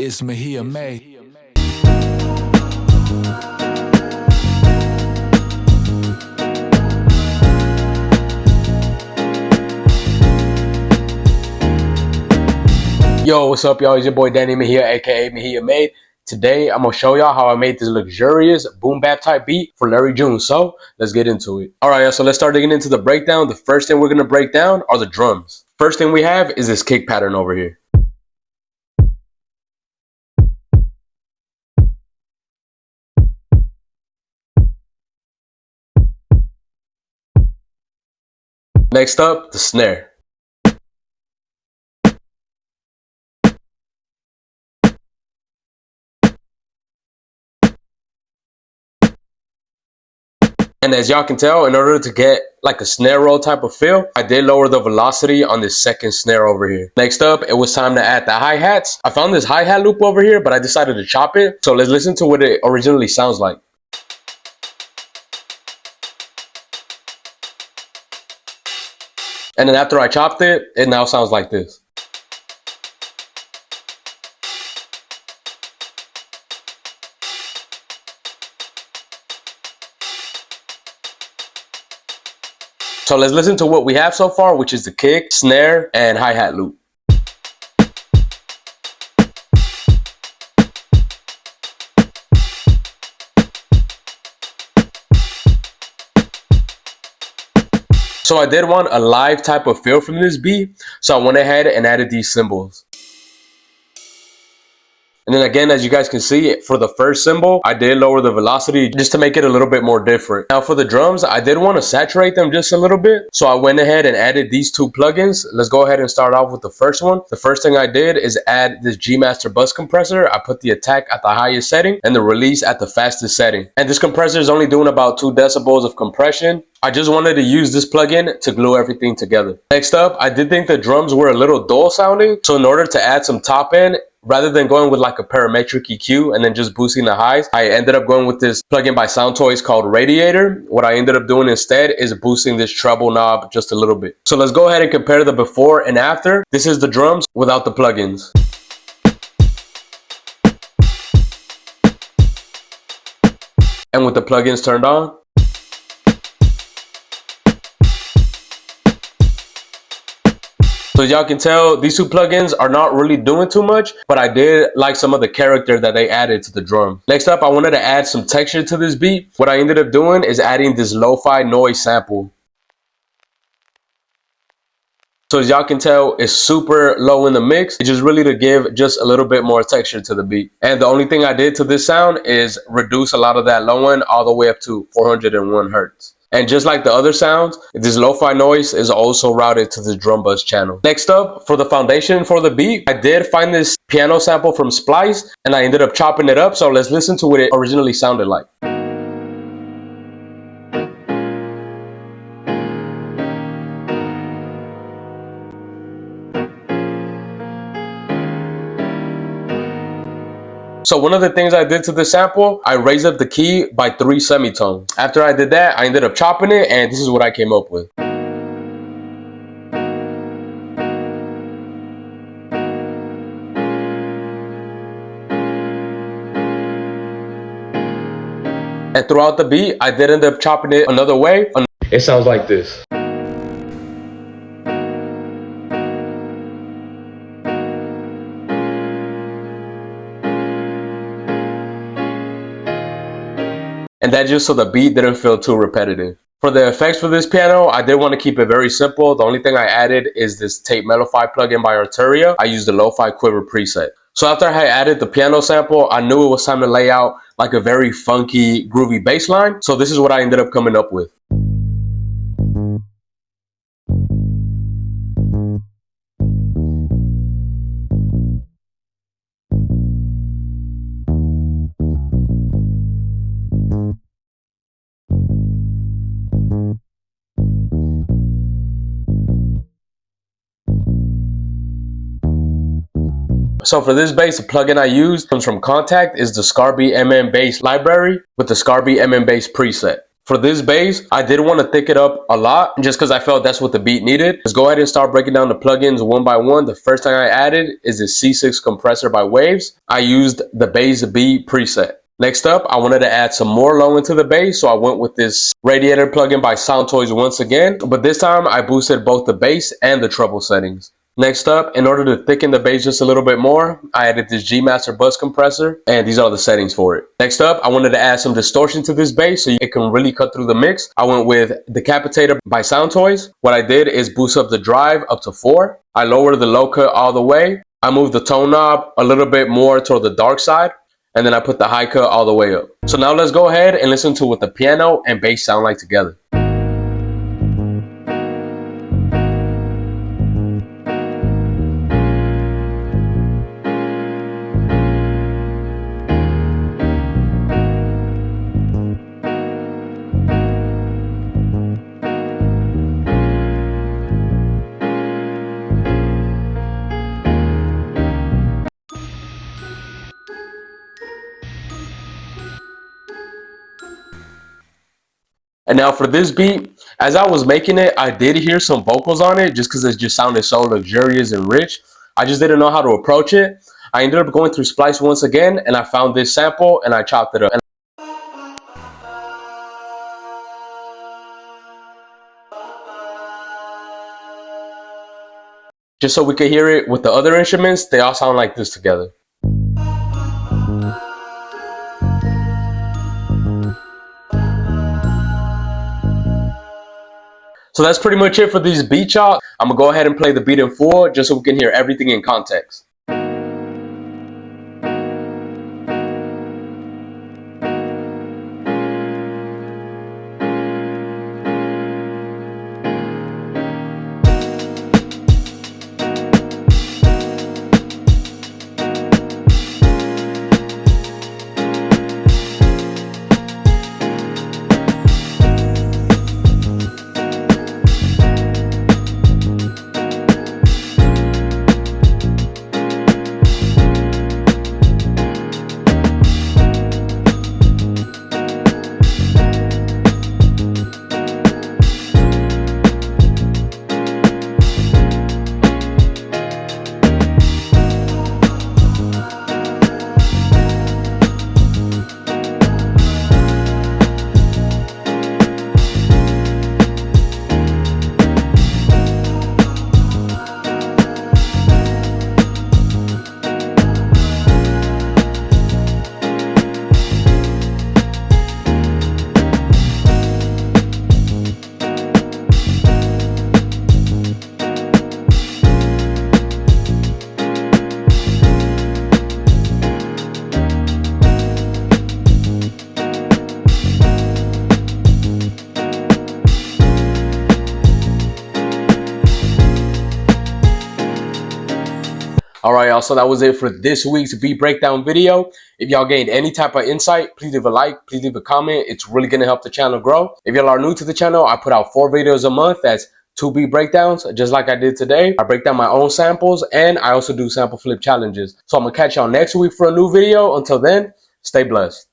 It's Mahia May. Yo, what's up, y'all? It's your boy Danny Mahia, aka Mahia Made. Today, I'm gonna show y'all how I made this luxurious boom bap type beat for Larry June. So let's get into it. All right, y'all. So let's start digging into the breakdown. The first thing we're gonna break down are the drums. First thing we have is this kick pattern over here. Next up, the snare. And as y'all can tell, in order to get like a snare roll type of feel, I did lower the velocity on this second snare over here. Next up, it was time to add the hi-hats. I found this hi-hat loop over here, but I decided to chop it. So let's listen to what it originally sounds like. And then after I chopped it, it now sounds like this. So let's listen to what we have so far, which is the kick, snare, and hi-hat loop. So I did want a live type of feel from this beat, so I went ahead and added these cymbals. And then again, as you guys can see, for the first cymbal, I did lower the velocity just to make it a little bit more different. Now for the drums, I did want to saturate them just a little bit. So I went ahead and added these two plugins. Let's go ahead and start off with the first one. The first thing I did is add this G Master bus compressor. I put the attack at the highest setting and the release at the fastest setting. And this compressor is only doing about 2 decibels of compression. I just wanted to use this plugin to glue everything together. Next up, I did think the drums were a little dull sounding. So in order to add some top end, rather than going with like a parametric EQ and then just boosting the highs, I ended up going with this plugin by Soundtoys called Radiator. What I ended up doing instead is boosting this treble knob just a little bit. So let's go ahead and compare the before and after. This is the drums without the plugins. And with the plugins turned on. So as y'all can tell, these two plugins are not really doing too much, but I did like some of the character that they added to the drum. Next up, I wanted to add some texture to this beat. What I ended up doing is adding this lo-fi noise sample. So as y'all can tell, it's super low in the mix. It's just really to give just a little bit more texture to the beat. And the only thing I did to this sound is reduce a lot of that low end all the way up to 401 hertz. And just like the other sounds, this lo-fi noise is also routed to the drum bus channel. Next up, for the foundation for the beat, I did find this piano sample from Splice and I ended up chopping it up. So let's listen to what it originally sounded like. So one of the things I did to the sample, I raised up the key by 3 semitones. After I did that, I ended up chopping it and this is what I came up with. And throughout the beat, I did end up chopping it another way. It sounds like this. And that just so the beat didn't feel too repetitive. For the effects for this piano, I did want to keep it very simple. The only thing I added is this Tape Mellify plugin by Arturia. I used the Lo-Fi Quiver preset. So after I had added the piano sample, I knew it was time to lay out like a very funky, groovy bass line. So this is what I ended up coming up with. So for this bass, the plugin I used comes from Kontakt, is the Scarby MM Bass library with the Scarby MM Bass preset. For this bass, I did want to thick it up a lot just because I felt that's what the beat needed. Let's go ahead and start breaking down the plugins one by one. The first thing I added is the C6 compressor by Waves. I used the Bass B preset. Next up, I wanted to add some more low into the bass, so I went with this Radiator plugin by Soundtoys once again, but this time I boosted both the bass and the treble settings. Next up, in order to thicken the bass just a little bit more, I added this G Master bus compressor, and these are the settings for it. Next up, I wanted to add some distortion to this bass so it can really cut through the mix. I went with Decapitator by Soundtoys. What I did is boost up the drive up to 4. I lowered the low cut all the way. I moved the tone knob a little bit more toward the dark side, and then I put the high cut all the way up. So now let's go ahead and listen to what the piano and bass sound like together. And now for this beat, as I was making it, I did hear some vocals on it just because it just sounded so luxurious and rich. I just didn't know how to approach it. I ended up going through Splice once again, and I found this sample and I chopped it up. Just so we could hear it with the other instruments, they all sound like this together. So that's pretty much it for these beat y'all. I'm gonna go ahead and play the beat in full just so we can hear everything in context. Alright y'all, so that was it for this week's beat breakdown video. If y'all gained any type of insight, please leave a like, please leave a comment. It's really going to help the channel grow. If y'all are new to the channel, I put out 4 videos a month. That's 2 beat breakdowns, just like I did today. I break down my own samples, and I also do sample flip challenges. So I'm going to catch y'all next week for a new video. Until then, stay blessed.